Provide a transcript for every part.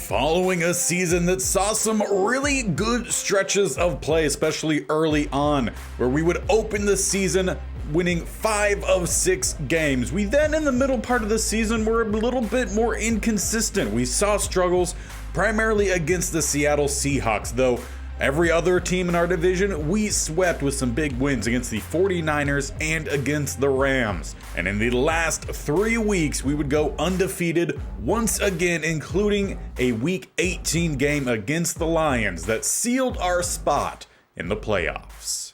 Following a season that saw some really good stretches of play, especially early on, where we would open the season winning 5 of 6 games. We then, in the middle part of the season, were a little bit more inconsistent. We saw struggles primarily against the Seattle Seahawks, though every other team in our division, we swept with some big wins against the 49ers and against the Rams. And in the last 3 weeks, we would go undefeated once again, including a Week 18 game against the Lions that sealed our spot in the playoffs.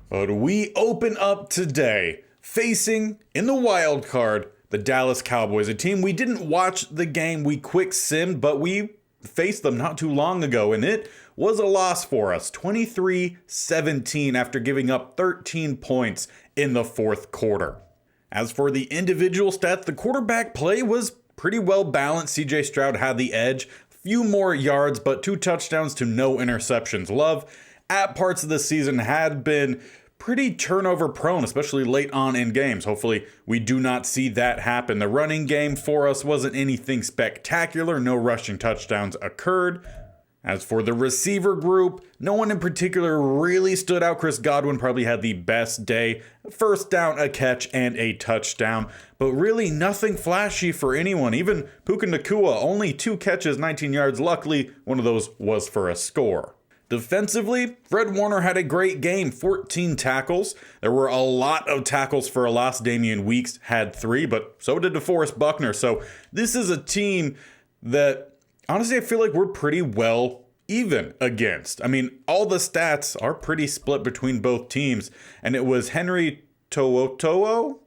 But we open up today facing, in the wild card, the Dallas Cowboys, a team we didn't watch the game, we quick simmed, but we faced them not too long ago, and it was a loss for us, 23-17 after giving up 13 points in the fourth quarter. As for the individual stats, the quarterback play was pretty well balanced. CJ Stroud had the edge, few more yards, but 2 touchdowns to no interceptions. Love, at parts of the season, had been pretty turnover prone, especially late on in games. Hopefully we do not see that happen. The running game for us wasn't anything spectacular. No rushing touchdowns occurred. As for the receiver group, no one in particular really stood out. Chris Godwin probably had the best day. First down, a catch, and a touchdown. But really nothing flashy for anyone. Even Puka Nacua, only 2 catches, 19 yards. Luckily, one of those was for a score. Defensively, Fred Warner had a great game, 14 tackles. There were a lot of tackles for a loss. Damian Weeks had 3, but so did DeForest Buckner. So this is a team that, honestly, I feel like we're pretty well even against. I mean, all the stats are pretty split between both teams. And it was Henry To'oTo'o.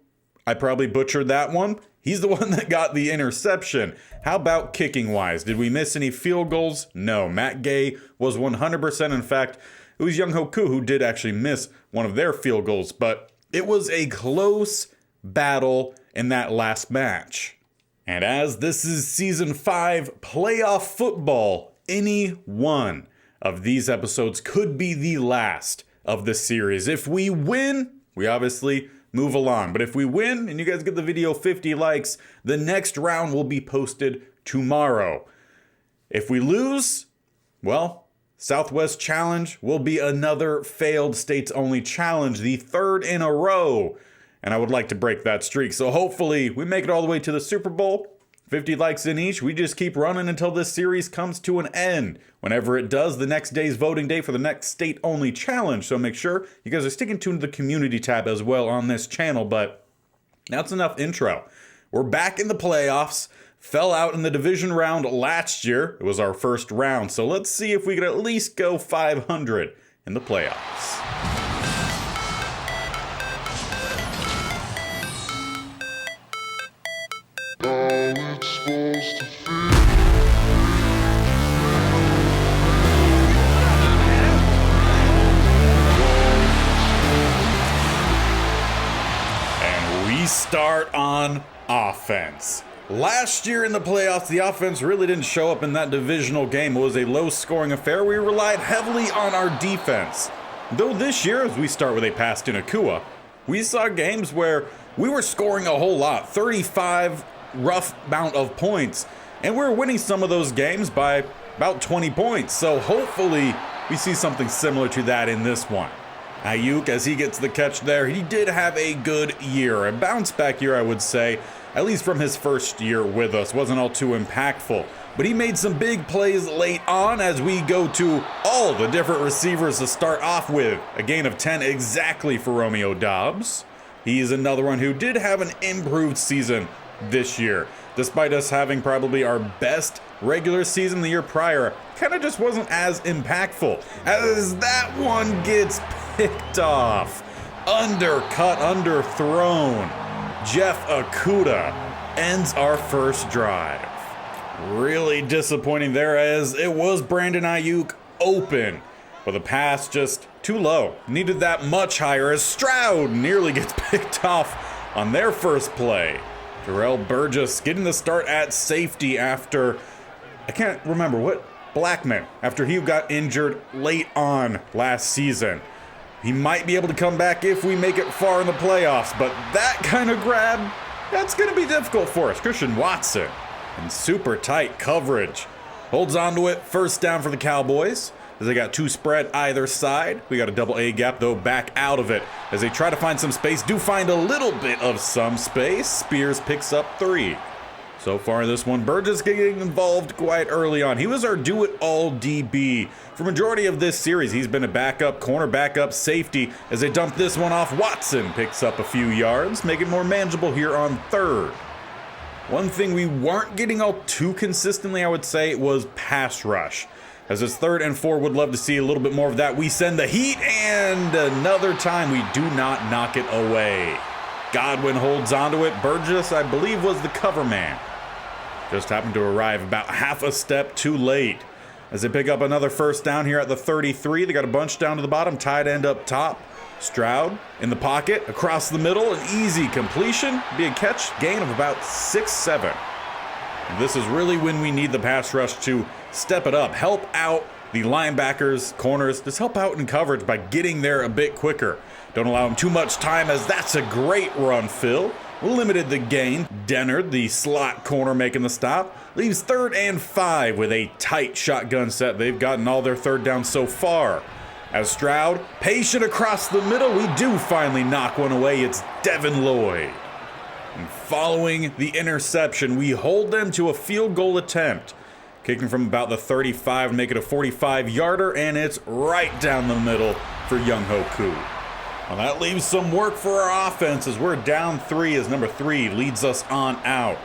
I probably butchered that one. He's the one that got the interception. How about kicking wise? Did we miss any field goals? No. Matt Gay was 100%. In fact, it was Young Hoku who did actually miss one of their field goals. But it was a close battle in that last match. And as this is Season 5 playoff football, any one of these episodes could be the last of the series. If we win, we obviously move along. But if we win and you guys get the video 50 likes, the next round will be posted tomorrow. If we lose, well, Southwest Challenge will be another failed states only challenge, the 3rd in a row. And I would like to break that streak. So hopefully we make it all the way to the Super Bowl. 50 likes in each. We just keep running until this series comes to an end. Whenever it does, the next day is voting day for the next state-only challenge. So make sure you guys are sticking tuned to the community tab as well on this channel. But that's enough intro. We're back in the playoffs. Fell out in the division round last year. It was our first round. So let's see if we could at least go 500 in the playoffs. Start on offense. Last year in the playoffs, the offense really didn't show up in that divisional game. It was a low-scoring affair. We relied heavily on our defense. Though this year, as we start with a pass to Nacua, we saw games where we were scoring a whole lot, 35 rough amount of points, and we were winning some of those games by about 20 points. So hopefully we see something similar to that in this one. Ayuk, as he gets the catch there, he did have a good year, a bounce back year, I would say, at least from his first year with us. Wasn't all too impactful, but he made some big plays late on as we go to all the different receivers to start off with. A gain of 10 exactly for Romeo Doubs. He's another one who did have an improved season this year. Despite us having probably our best regular season the year prior, kind of just wasn't as impactful. As that one gets picked off, undercut, underthrown. Jeff Okudah ends our first drive. Really disappointing there, as it was Brandon Ayuk open, but the pass just too low. Needed that much higher, as Stroud nearly gets picked off on their first play. Terrell Burgess getting the start at safety after, I can't remember what, Blackman, after he got injured late on last season. He might be able to come back if we make it far in the playoffs, but that kind of grab, that's going to be difficult for us. Christian Watson in super tight coverage. Holds on to it. First down for the Cowboys. As they got 2 spread either side. We got a double A gap, though, back out of it. As they try to find some space, do find a little bit of some space. Spears picks up 3. So far in this one, Burgess getting involved quite early on. He was our do-it-all DB. For majority of this series, he's been a backup, corner backup, safety. As they dump this one off, Watson picks up a few yards, make it more manageable here on 3rd. One thing we weren't getting all too consistently, I would say, was pass rush. As it's 3rd and 4, would love to see a little bit more of that. We send the heat, and another time we do not knock it away. Godwin holds onto it. Burgess, I believe, was the cover man. Just happened to arrive about half a step too late. As they pick up another first down here at the 33, they got a bunch down to the bottom, tight end up top. Stroud in the pocket, across the middle, an easy completion. Be a catch, gain of about 6-7. This is really when we need the pass rush to step it up, help out the linebackers, corners, just help out in coverage by getting there a bit quicker. Don't allow them too much time, as that's a great run, Phil. Limited the gain. Dennard, the slot corner, making the stop. Leaves 3rd and 5 with a tight shotgun set. They've gotten all their 3rd down so far. As Stroud, patient across the middle, we do finally knock one away. It's Devin Lloyd. And following the interception, we hold them to a field goal attempt. Kicking from about the 35 to make it a 45-yarder, and it's right down the middle for Young Ho Koo. Well, that leaves some work for our offense as we're down 3 as number 3 leads us on out.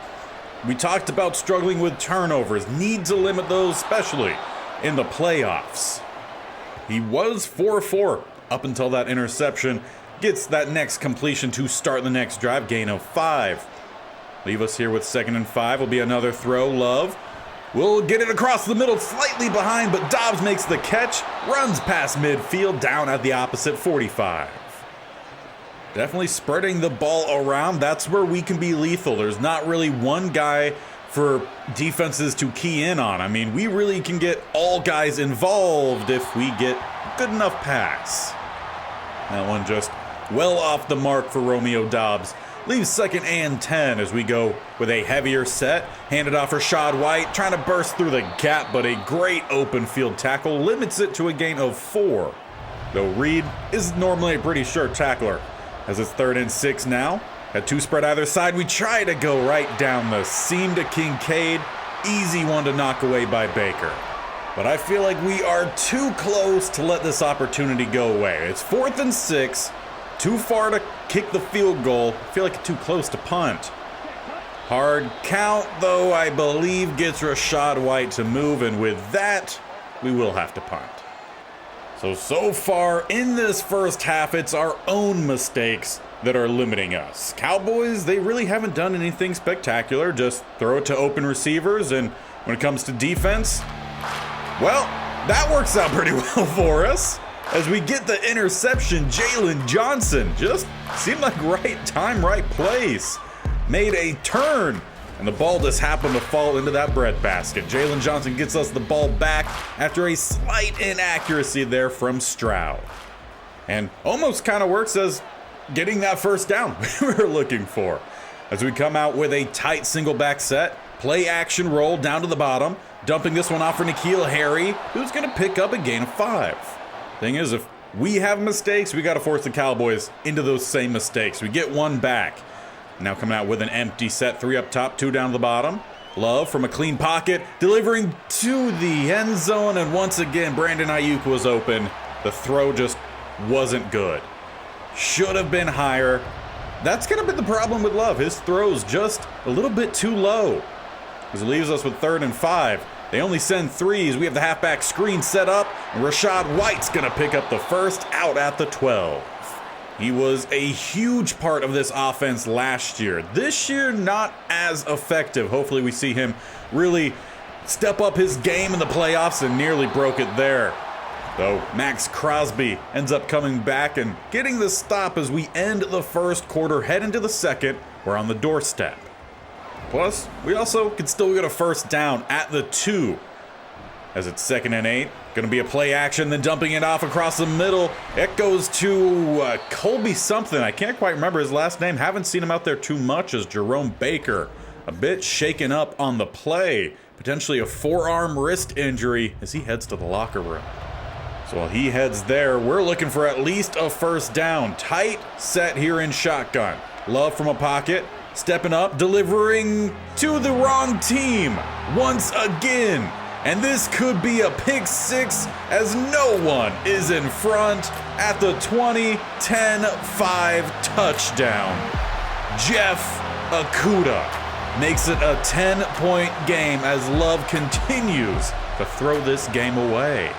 We talked about struggling with turnovers, need to limit those, especially in the playoffs. He was 4-4 up until that interception. Gets that next completion to start the next drive, gain of 5. Leave us here with 2nd and 5. Will be another throw. Love will get it across the middle, slightly behind, but Dobbs makes the catch, runs past midfield, down at the opposite 45. Definitely spreading the ball around. That's where we can be lethal. There's not really one guy for defenses to key in on. I mean, we really can get all guys involved if we get good enough pass. That one just well off the mark for Romeo Dobbs. Leaves 2nd and 10 as we go with a heavier set. Handed off Rashad White, trying to burst through the gap, but a great open field tackle limits it to a gain of 4. Though Reed is normally a pretty sure tackler. As it's 3rd and 6 now. Had 2 spread either side. We try to go right down the seam to Kincaid. Easy one to knock away by Baker. But I feel like we are too close to let this opportunity go away. It's 4th and 6. Too far to kick the field goal. I feel like it's too close to punt. Hard count, though, I believe gets Rashad White to move. And with that, we will have to punt. So far in this first half, it's our own mistakes that are limiting us. Cowboys, they really haven't done anything spectacular. Just throw it to open receivers. And when it comes to defense, well, that works out pretty well for us. As we get the interception, Jalen Johnson just seemed like right time, right place. Made a turn, and the ball just happened to fall into that breadbasket. Jalen Johnson gets us the ball back after a slight inaccuracy there from Stroud. And almost kind of works as getting that first down we were looking for. As we come out with a tight single back set, play action roll down to the bottom, dumping this one off for N'Keal Harry, who's going to pick up a gain of 5. Thing is, if we have mistakes, we got to force the Cowboys into those same mistakes. We get one back. Now coming out with an empty set, 3 up top, 2 down the bottom. Love from a clean pocket, delivering to the end zone, and once again, Brandon Ayuk was open. The throw just wasn't good. Should have been higher. That's going to be the problem with Love. His throw's just a little bit too low. As it leaves us with 3rd and 5. They only send 3s. We have the halfback screen set up, and Rashad White's going to pick up the first out at the 12. He was a huge part of this offense last year. This year, not as effective. Hopefully we see him really step up his game in the playoffs, and nearly broke it there. Though Max Crosby ends up coming back and getting the stop as we end the first quarter, head into the second. We're on the doorstep. Plus, we also can still get a first down at the 2. As it's 2nd and 8. Going to be a play action, then dumping it off across the middle. It goes to Colby something. I can't quite remember his last name. Haven't seen him out there too much as Jerome Baker. A bit shaken up on the play. potentially a forearm wrist injury as he heads to the locker room. So while he heads there, we're looking for at least a first down. Tight set here in shotgun. Love from a pocket, stepping up, delivering to the wrong team once again. And this could be a pick six as no one is in front at the 20, 10-5 touchdown. Jeff Okudah makes it a 10-point game as Love continues to throw this game away.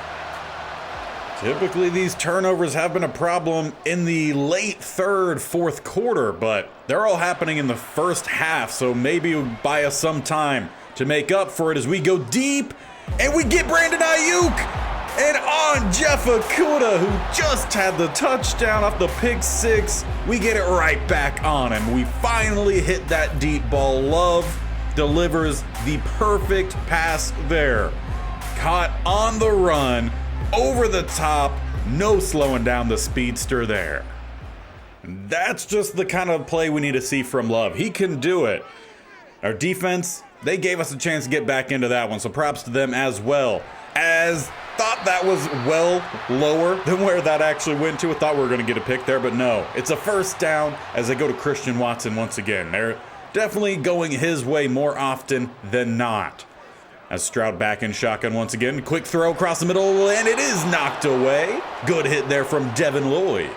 Typically, these turnovers have been a problem in the late third, fourth quarter, but they're all happening in the first half, so maybe it'll buy us some time to make up for it as we go deep, and we get Brandon Ayuk! And on Jeff Okudah, who just had the touchdown off the pick six, we get it right back on him. We finally hit that deep ball. Love delivers the perfect pass there. Caught on the run, over the top, no slowing down the speedster there. That's just the kind of play we need to see from Love. He can do it. Our defense, they gave us a chance to get back into that one, so props to them as well. As thought that was well lower than where that actually went to. I thought we were going to get a pick there, but no. It's a first down as they go to Christian Watson once again. They're definitely going his way more often than not. As Stroud back in shotgun once again. Quick throw across the middle, and it is knocked away. Good hit there from Devin Lloyd.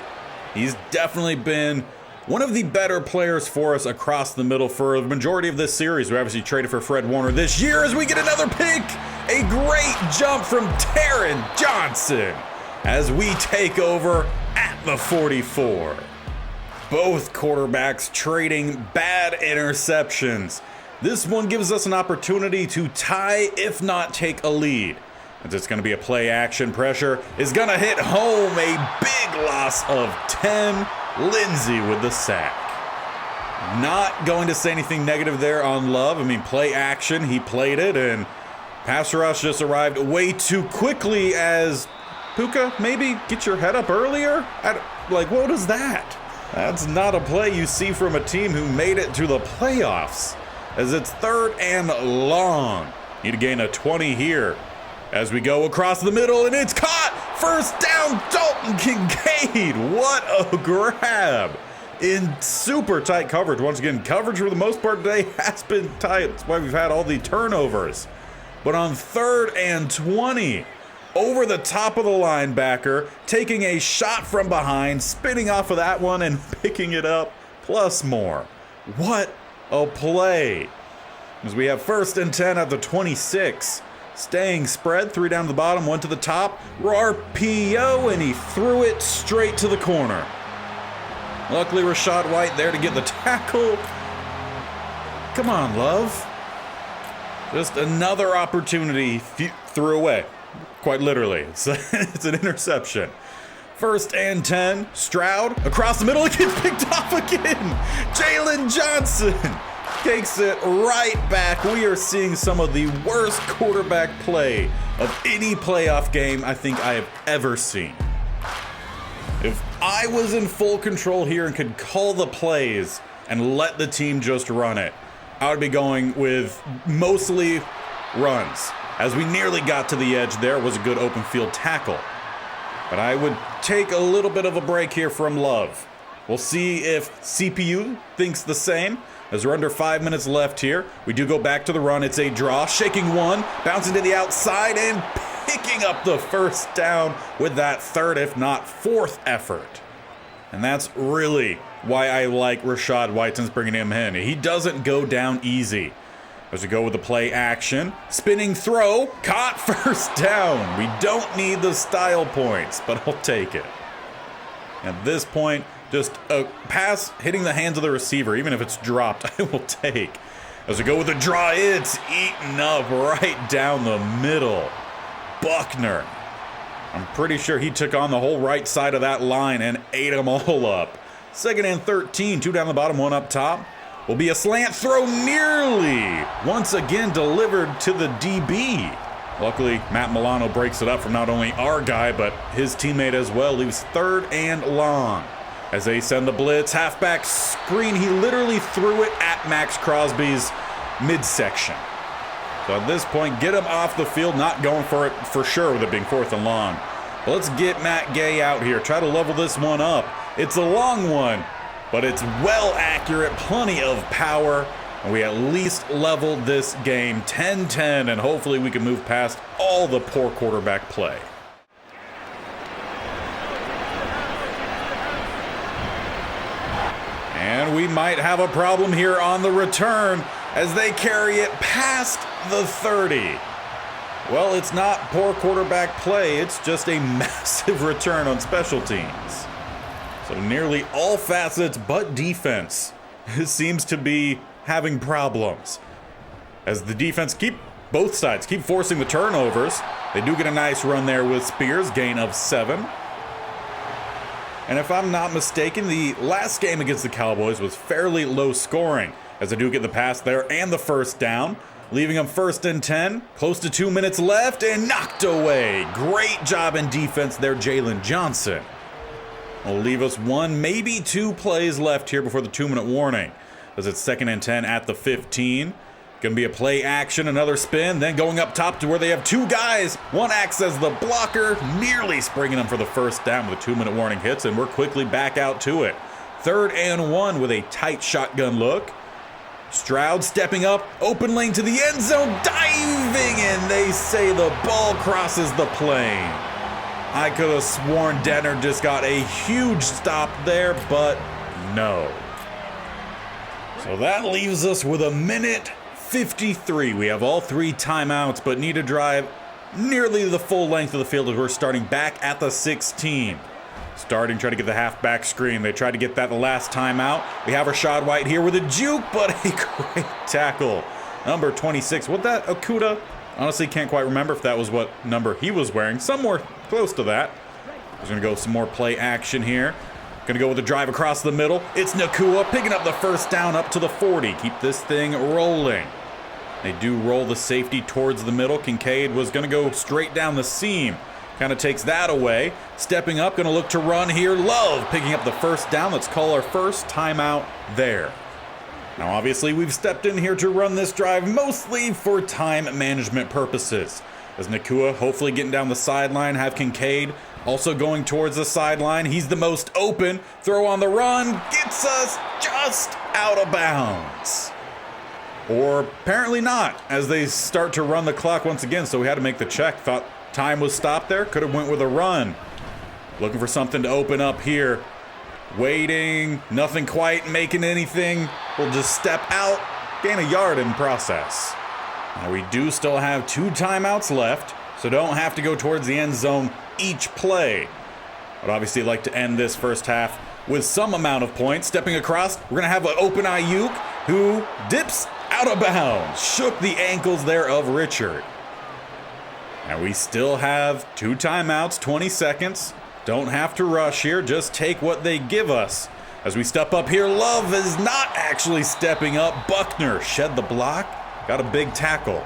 He's definitely been one of the better players for us across the middle for the majority of this series. We obviously traded for Fred Warner this year as we get another pick. A great jump from Taron Johnson as we take over at the 44. Both quarterbacks trading bad interceptions. This one gives us an opportunity to tie, if not take a lead. As it's going to be a play action. Pressure is going to hit home. A big loss of 10. Lindsey with the sack. Not going to say anything negative there on Love. I mean, play action. He played it, and pass rush just arrived way too quickly as Puka, maybe get your head up earlier? Like, what is that? That's not a play you see from a team who made it to the playoffs. As it's 3rd and long. Need to gain a 20 here. As we go across the middle, and it's caught! First down, Dalton Kincaid! What a grab! In super tight coverage. Once again, coverage for the most part today has been tight. That's why we've had all the turnovers. But on 3rd and 20, over the top of the linebacker, taking a shot from behind, spinning off of that one and picking it up, plus more. What a play. As we have 1st and 10 at the 26. Staying spread, 3 down to the bottom, 1 to the top. RPO, and he threw it straight to the corner. Luckily, Rachaad White there to get the tackle. Come on, Love. Just another opportunity threw away. Quite literally. It's an interception. 1st and 10. Stroud across the middle. It gets picked off again. Jalen Johnson takes it right back. We are seeing some of the worst quarterback play of any playoff game I think I have ever seen. If I was in full control here and could call the plays and let the team just run it, I would be going with mostly runs. As we nearly got to the edge, there was a good open field tackle. But I would take a little bit of a break here from Love. We'll see if CPU thinks the same. As we're under 5 minutes left here, we do go back to the run. It's a draw, shaking one, bouncing to the outside, and picking up the first down with that 3rd, if not 4th effort. And that's really why I like Rachaad White since bringing him in. He doesn't go down easy. As we go with the play action, spinning throw, caught, first down. We don't need the style points, but I'll take it. At this point, just a pass hitting the hands of the receiver, even if it's dropped, I will take. As we go with the draw, it's eaten up right down the middle. Buckner. I'm pretty sure he took on the whole right side of that line and ate them all up. 2nd and 13, 2 down the bottom, 1 up top. Will be a slant throw, nearly. Once again delivered to the DB. Luckily, Matt Milano breaks it up from not only our guy, but his teammate as well. Leaves 3rd and long. As they send the blitz, halfback screen, he literally threw it at Max Crosby's midsection. So at this point, get him off the field, not going for it for sure with it being 4th and long. But let's get Matt Gay out here, try to level this one up. It's a long one, but it's well accurate, plenty of power. And we at least leveled this game 10-10, and hopefully we can move past all the poor quarterback play. And we might have a problem here on the return as they carry it past the 30. Well, it's not poor quarterback play, it's just a massive return on special teams. So nearly all facets but defense seems to be having problems. As the defense both sides keep forcing the turnovers. They do get a nice run there with Spears, gain of 7. And if I'm not mistaken, the last game against the Cowboys was fairly low scoring, as they do get the pass there and the first down, leaving them 1st and 10, close to 2 minutes left, and knocked away. Great job in defense there, Jalen Johnson. Will leave us 1, maybe 2 plays left here before the 2-minute warning, as it's 2nd and 10 at the 15. Gonna be a play action, another spin, then going up top to where they have 2 guys. One acts as the blocker, nearly springing them for the first down with a 2-minute warning hits, and we're quickly back out to it. 3rd and 1 with a tight shotgun look. Stroud stepping up, open lane to the end zone, diving in. They say the ball crosses the plane. I could have sworn Denner just got a huge stop there, but no. So that leaves us with 1:53. We have all 3 timeouts, but need to drive nearly the full length of the field as we're starting back at the 16. Try to get the halfback screen. They tried to get that the last timeout. We have Rashad White here with a juke, but a great tackle. Number 26. What that, Okuda? Honestly, can't quite remember if that was what number he was wearing. Somewhere close to that. There's going to go some more play action here. Going to go with a drive across the middle. It's Nakua picking up the first down up to the 40. Keep this thing rolling. They do roll the safety towards the middle. Kincaid was going to go straight down the seam. Kind of takes that away. Stepping up, going to look to run here. Love picking up the first down. Let's call our first timeout there. Now, obviously, we've stepped in here to run this drive mostly for time management purposes. As Nakua hopefully getting down the sideline, have Kincaid also going towards the sideline. He's the most open. Throw on the run. Gets us just out of bounds. Or apparently not, as they start to run the clock once again. So we had to make the check. Thought time was stopped there. Could have went with a run. Looking for something to open up here. Waiting. Nothing quite making anything. We'll just step out. Gain a yard in process. Now we do still have 2 timeouts left, so don't have to go towards the end zone each play. But obviously like to end this first half with some amount of points. Stepping across, we're going to have an open Ayuk who dips out of bounds. Shook the ankles there of Richard. Now we still have 2 timeouts, 20 seconds. Don't have to rush here, just take what they give us. As we step up here, Love is not actually stepping up. Buckner shed the block. Got a big tackle.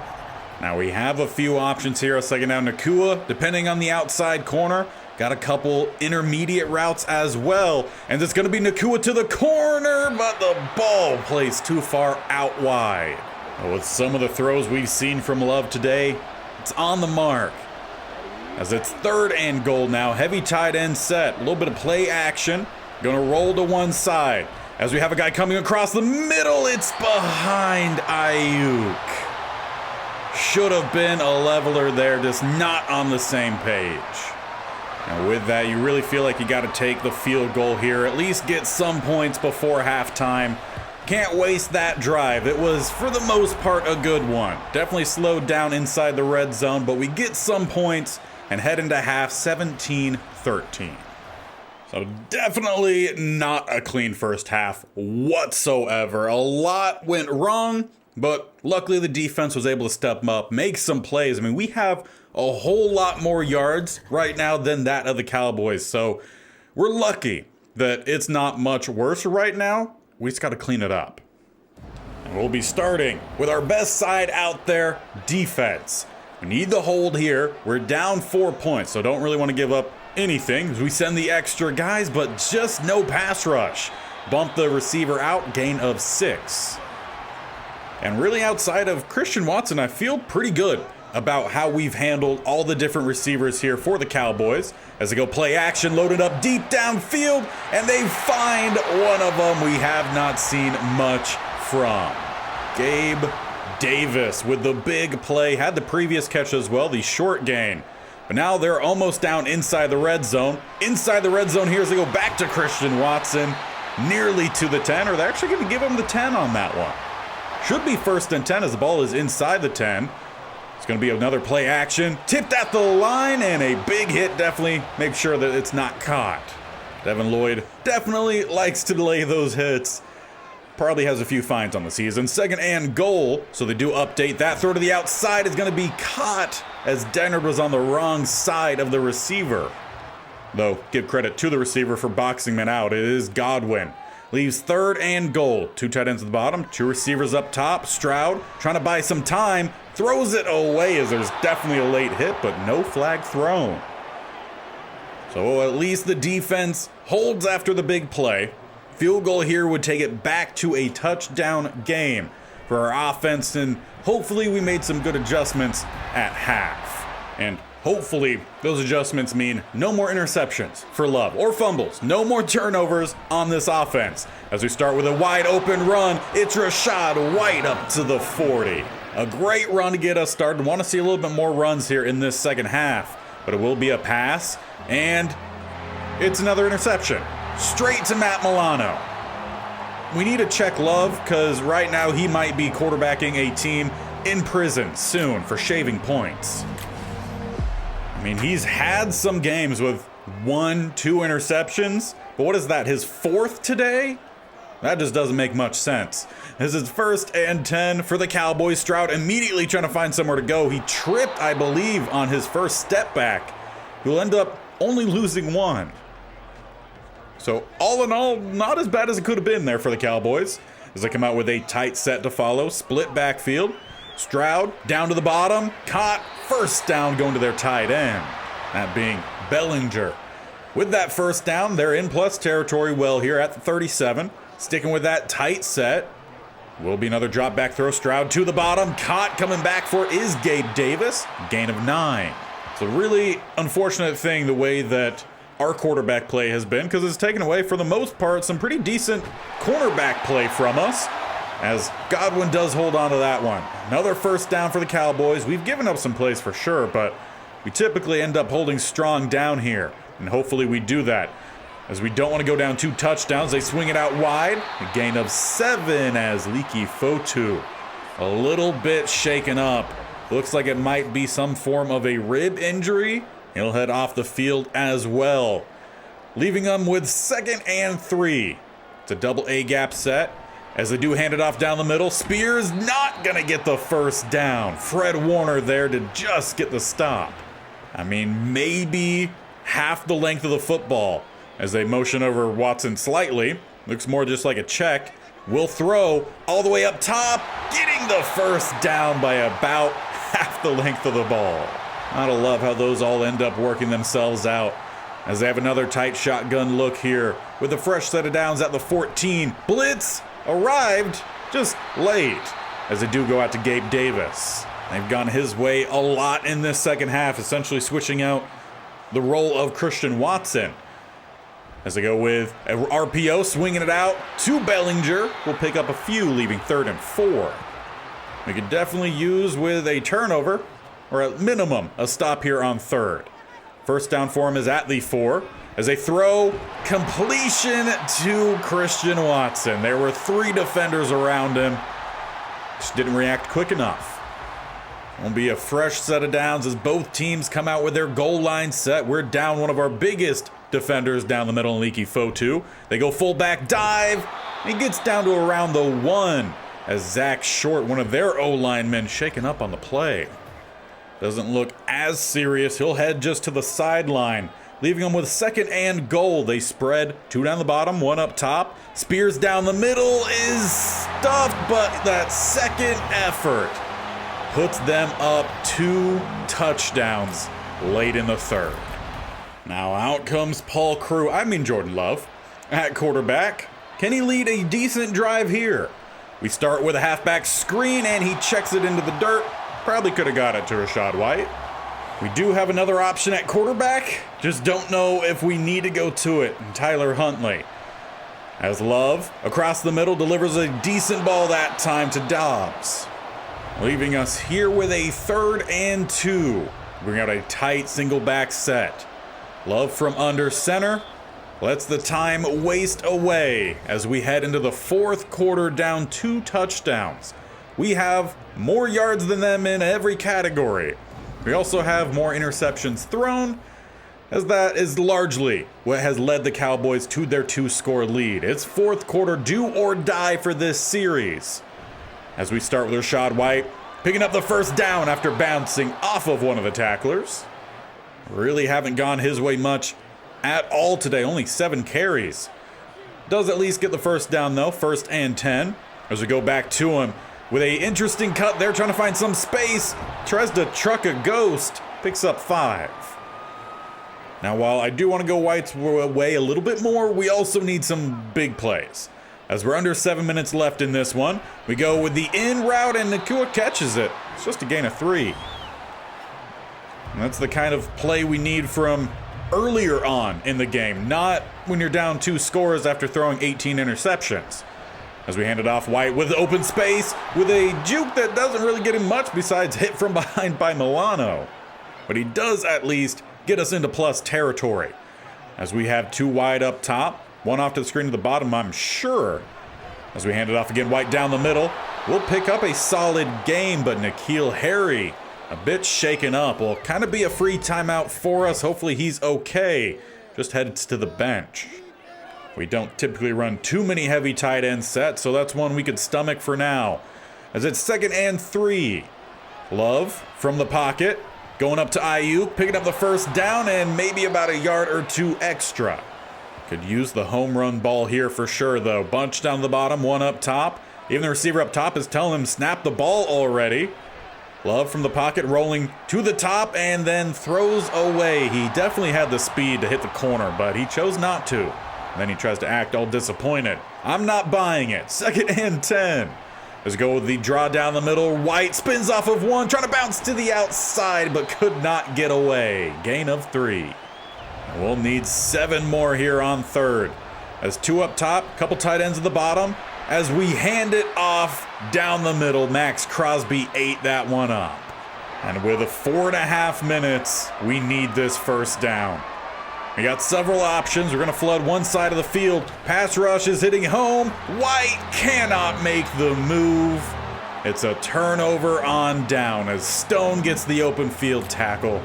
Now we have a few options here. A second down, Nakua, depending on the outside corner. Got a couple intermediate routes as well. And it's going to be Nakua to the corner, but the ball plays too far out wide. With some of the throws we've seen from Love today, it's on the mark. As it's 3rd and goal now. Heavy tight end set. A little bit of play action. Going to roll to one side. As we have a guy coming across the middle, it's behind Ayuk. Should have been a leveler there, just not on the same page. And with that, you really feel like you got to take the field goal here, at least get some points before halftime. Can't waste that drive. It was, for the most part, a good one. Definitely slowed down inside the red zone, but we get some points and head into half 17-13. So definitely not a clean first half whatsoever. A lot went wrong, but luckily the defense was able to step up, make some plays. I mean, we have a whole lot more yards right now than that of the Cowboys. So we're lucky that it's not much worse right now. We just got to clean it up. And we'll be starting with our best side out there, defense. We need the hold here. We're down 4 points, so don't really want to give up anything. We send the extra guys, but just no pass rush. Bump the receiver out, gain of 6. And really outside of Christian Watson, I feel pretty good about how we've handled all the different receivers here for the Cowboys. As they go play action, loaded up deep downfield, and they find one of them we have not seen much from. Gabe Davis with the big play, had the previous catch as well, the short gain. But now they're almost down inside the red zone. Inside the red zone here as they go back to Christian Watson, nearly to the 10, or they're actually going to give him the 10 on that one. Should be 1st and 10 as the ball is inside the 10. It's going to be another play action. Tipped at the line and a big hit. Definitely make sure that it's not caught. Devin Lloyd definitely likes to delay those hits. Probably has a few fines on the season. 2nd and goal. So they do update that. Throw to the outside is going to be caught as Dennard was on the wrong side of the receiver. Though, give credit to the receiver for boxing man out. It is Godwin. Leaves 3rd and goal. 2 tight ends at the bottom, 2 receivers up top. Stroud trying to buy some time. Throws it away as there's definitely a late hit, but no flag thrown. So at least the defense holds after the big play. Field goal here would take it back to a touchdown game for our offense, and hopefully we made some good adjustments at half. And hopefully those adjustments mean no more interceptions for Love or fumbles, no more turnovers on this offense. As we start with a wide open run, it's Rachaad White up to the 40. A great run to get us started. Want to see a little bit more runs here in this second half, but it will be a pass, and it's another interception. Straight to Matt Milano. We need to check Love because right now he might be quarterbacking a team in prison soon for shaving points. I mean, he's had some games with 1-2 interceptions, but what is that, his 4th today? That just doesn't make much sense. This is 1st and 10 for the Cowboys. Stroud immediately trying to find somewhere to go. He tripped, I believe, on his first step back. He'll end up only losing 1. So all in all, not as bad as it could have been there for the Cowboys. As they come out with a tight set to follow, split backfield. Stroud down to the bottom, caught, 1st down going to their tight end. That being Bellinger. With that 1st down, they're in plus territory well here at the 37. Sticking with that tight set. Will be another drop back throw. Stroud to the bottom, caught, coming back for it is Gabe Davis. Gain of 9. It's a really unfortunate thing the way that our quarterback play has been, because it's taken away for the most part some pretty decent cornerback play from us, as Godwin does hold on to that one. Another 1st down for the Cowboys. We've given up some plays for sure, but we typically end up holding strong down here, and hopefully we do that, as we don't want to go down 2 touchdowns. They swing it out wide. A gain of 7 as Leaky Fotu a little bit shaken up. Looks like it might be some form of a rib injury. He'll head off the field as well, leaving them with 2nd and 3. It's a double A gap set as they do hand it off down the middle. Spears not gonna get the 1st down. Fred Warner there to just get the stop. I mean, maybe half the length of the football as they motion over Watson slightly. Looks more just like a check. Will throw all the way up top, getting the 1st down by about half the length of the ball. Gotta love how those all end up working themselves out as they have another tight shotgun look here with a fresh set of downs at the 14. Blitz arrived just late as they do go out to Gabe Davis. They've gone his way a lot in this second half, essentially switching out the role of Christian Watson. As they go with a RPO, swinging it out to Bellinger. We'll pick up a few, leaving 3rd and 4. We could definitely use with a turnover, or at minimum, a stop here on 3rd. 1st down for him is at the 4. As they throw, completion to Christian Watson. There were 3 defenders around him. Just didn't react quick enough. Won't be a fresh set of downs as both teams come out with their goal line set. We're down one of our biggest defenders down the middle in Leaky Fotu. They go fullback dive. He gets down to around the 1 as Zach Short, one of their O-linemen, shaken up on the play. Doesn't look as serious. He'll head just to the sideline, leaving them with 2nd and goal. They spread 2 down the bottom, 1 up top. Spears down the middle is stuffed, but that 2nd effort puts them up 2 touchdowns late in the 3rd. Now out comes Jordan Love at quarterback. Can he lead a decent drive here? We start with a halfback screen, and he checks it into the dirt. Probably could have got it to Rachaad White. We do have another option at quarterback. Just don't know if we need to go to it. Tyler Huntley. As Love, across the middle, delivers a decent ball that time to Dobbs. Leaving us here with a 3rd and 2. Bring out a tight single back set. Love from under center. Lets the time waste away as we head into the 4th quarter down 2 touchdowns. We have more yards than them in every category. We also have more interceptions thrown, as that is largely what has led the Cowboys to their 2-score lead. It's 4th quarter do or die for this series. As we start with Rachaad White, picking up the first down after bouncing off of one of the tacklers. Really haven't gone his way much at all today, only 7 carries. Does at least get the first down though, 1st and 10. As we go back to him with a interesting cut there, trying to find some space. Tries to truck a ghost, picks up 5. Now while I do want to go White's way a little bit more, we also need some big plays. As we're under 7 minutes left in this one, we go with the in route and Nacua catches it. It's just a gain of 3. And that's the kind of play we need from earlier on in the game, not when you're down 2 scores after throwing 18 interceptions. As we hand it off, White with open space with a juke that doesn't really get him much besides hit from behind by Milano. But he does at least get us into plus territory. As we have 2 wide up top, 1 off to the screen to the bottom, I'm sure. As we hand it off again, White down the middle. We'll pick up a solid game, but N'Keal Harry a bit shaken up. Will kind of be a free timeout for us. Hopefully he's okay. Just heads to the bench. We don't typically run too many heavy tight end sets, so that's one we could stomach for now. As it's 2nd and 3. Love from the pocket, going up to Ayuk, picking up the first down and maybe about a yard or 2 extra. Could use the home run ball here for sure though. Bunch down the bottom, 1 up top. Even the receiver up top is telling him snap the ball already. Love from the pocket, rolling to the top and then throws away. He definitely had the speed to hit the corner, but he chose not to. And then he tries to act all disappointed. I'm not buying it. 2nd and 10. Let's go with the draw down the middle. White spins off of 1, trying to bounce to the outside, but could not get away. Gain of 3. And we'll need 7 more here on 3rd. As 2 up top, couple tight ends at the bottom. As we hand it off down the middle, Max Crosby ate that one up. And with 4.5 minutes, we need this first down. We got several options. We're going to flood one side of the field. Pass rush is hitting home. White cannot make the move. It's a turnover on down as Stone gets the open field tackle.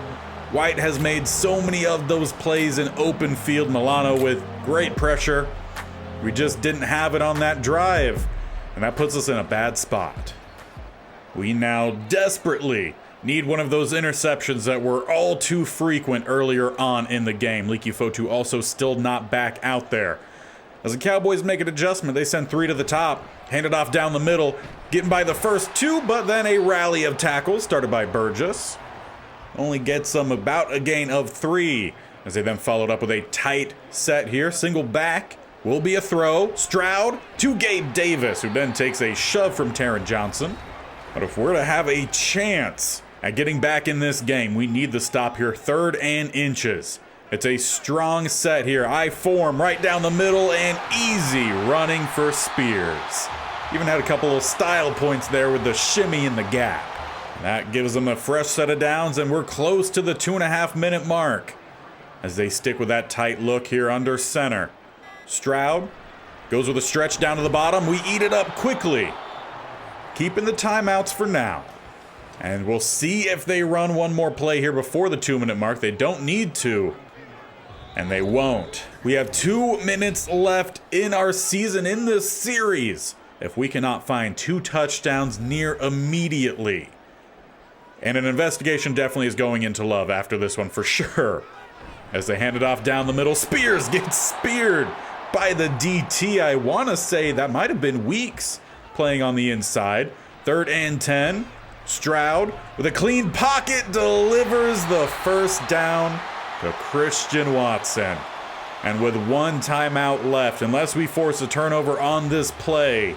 White has made so many of those plays in open field. Milano with great pressure. We just didn't have it on that drive, and that puts us in a bad spot. We now desperately need one of those interceptions that were all too frequent earlier on in the game. Leaky Fotu also still not back out there. As the Cowboys make an adjustment, they send 3 to the top, hand it off down the middle, getting by the first 2, but then a rally of tackles started by Burgess. Only gets them about a gain of 3, as they then followed up with a tight set here. Single back will be a throw. Stroud to Gabe Davis, who then takes a shove from Taron Johnson. But if we're to have a chance at getting back in this game, we need the stop here. 3rd and inches. It's a strong set here. I form right down the middle and easy running for Spears. Even had a couple of style points there with the shimmy in the gap. That gives them a fresh set of downs, and we're close to the 2.5 minute mark as they stick with that tight look here under center. Stroud goes with a stretch down to the bottom. We eat it up quickly. Keeping the timeouts for now. And we'll see if they run one more play here before the 2 minute mark. They don't need to. And they won't. We have 2 minutes left in our season in this series if we cannot find 2 touchdowns near immediately. And an investigation definitely is going into Love after this one for sure. As they hand it off down the middle, Spears gets speared by the DT. I want to say that might have been Weeks playing on the inside. 3rd and 10. Stroud with a clean pocket delivers the first down to Christian Watson. And with 1 timeout left, unless we force a turnover on this play,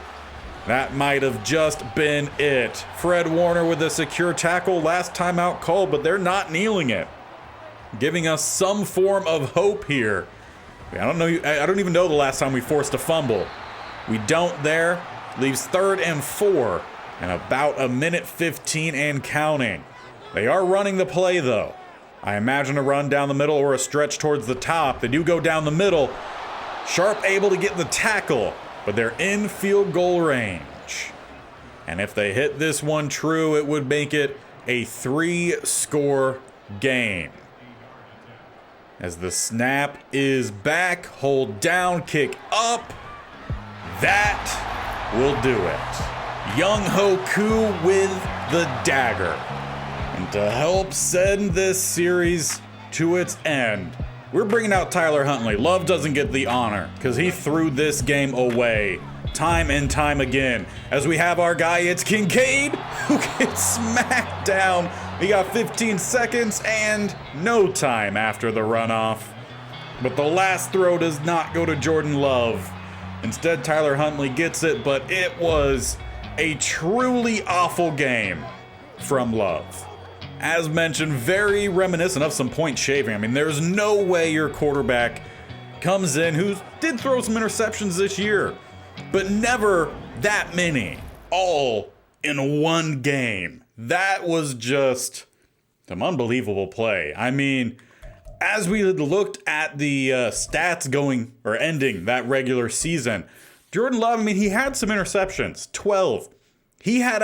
That might have just been it. Fred Warner with a secure tackle, last time out called, but they're not kneeling it. Giving us some form of hope here. I don't even know the last time we forced a fumble. We don't there. Leaves 3rd and 4 and about a minute 15 and counting. They are running the play though. I imagine a run down the middle or a stretch towards the top. They do go down the middle. Sharp able to get the tackle, but they're in field goal range. And if they hit this one true, it would make it a 3-score game. As the snap is back, hold down, kick up. That will do it. Young Hoku with the dagger. And to help send this series to its end, we're bringing out Tyler Huntley. Love doesn't get the honor because he threw this game away time and time again. As we have our guy, it's Kincaid, who gets smacked down. We got 15 seconds and no time after the runoff. But the last throw does not go to Jordan Love. Instead, Tyler Huntley gets it, but it was a truly awful game from Love. As mentioned, very reminiscent of some point shaving. I mean, there's no way your quarterback comes in, who did throw some interceptions this year, but never that many, all in one game. That was just some unbelievable play. I mean, as we looked at the stats going or ending that regular season, Jordan Love, I mean, he had some interceptions, 12. He had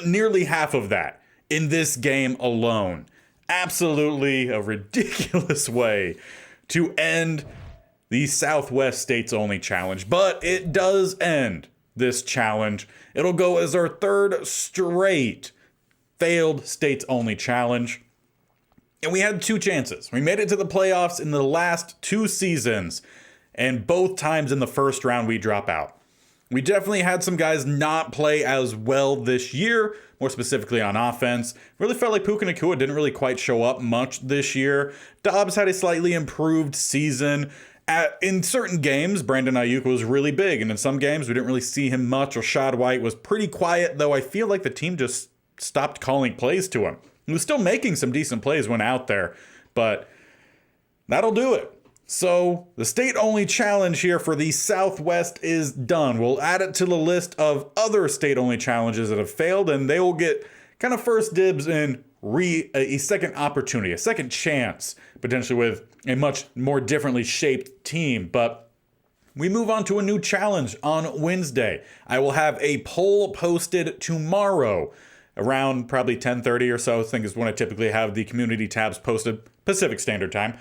nearly half of that in this game alone. Absolutely a ridiculous way to end the Southwest States Only Challenge. But it does end this challenge. It'll go as our 3rd straight failed States Only Challenge. And we had 2 chances. We made it to the playoffs in the last 2 seasons, and both times in the first round we drop out. We definitely had some guys not play as well this year, more specifically on offense. Really felt like Puka Nacua didn't really quite show up much this year. Dobbs had a slightly improved season. In certain games, Brandon Ayuk was really big, and in some games we didn't really see him much. Rashad White was pretty quiet, though I feel like the team just stopped calling plays to him. He was still making some decent plays when out there, but that'll do it. So the state-only challenge here for the Southwest is done. We'll add it to the list of other state-only challenges that have failed, and they will get kind of first dibs in a second opportunity, a second chance, potentially with a much more differently shaped team. But we move on to a new challenge on Wednesday. I will have a poll posted tomorrow around probably 10:30 or so. I think is when I typically have the community tabs posted, Pacific Standard Time.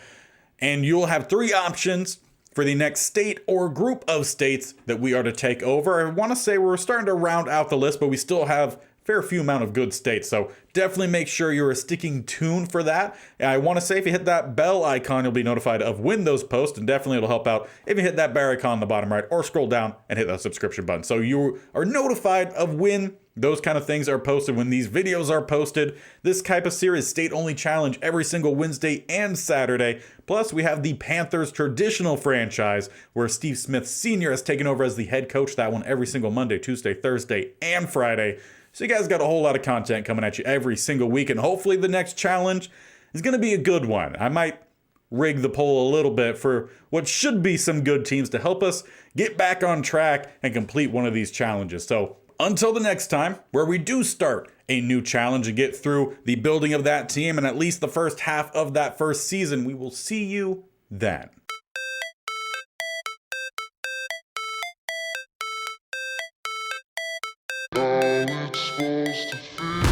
And you'll have 3 options for the next state or group of states that we are to take over. I want to say we're starting to round out the list, but we still have a fair few amount of good states. So definitely make sure you're sticking tuned for that. And I want to say if you hit that bell icon, you'll be notified of when those post, and definitely it'll help out if you hit that bell icon on the bottom right or scroll down and hit that subscription button. So you are notified of when those kind of things are posted, when these videos are posted. This type of series, state-only challenge, every single Wednesday and Saturday. Plus, we have the Panthers traditional franchise, where Steve Smith Sr. has taken over as the head coach. That one every single Monday, Tuesday, Thursday, and Friday. So you guys got a whole lot of content coming at you every single week, and hopefully the next challenge is going to be a good one. I might rig the poll a little bit for what should be some good teams to help us get back on track and complete one of these challenges. So until the next time, where we do start a new challenge and get through the building of that team and at least the first half of that first season, we will see you then. How it's supposed to feel.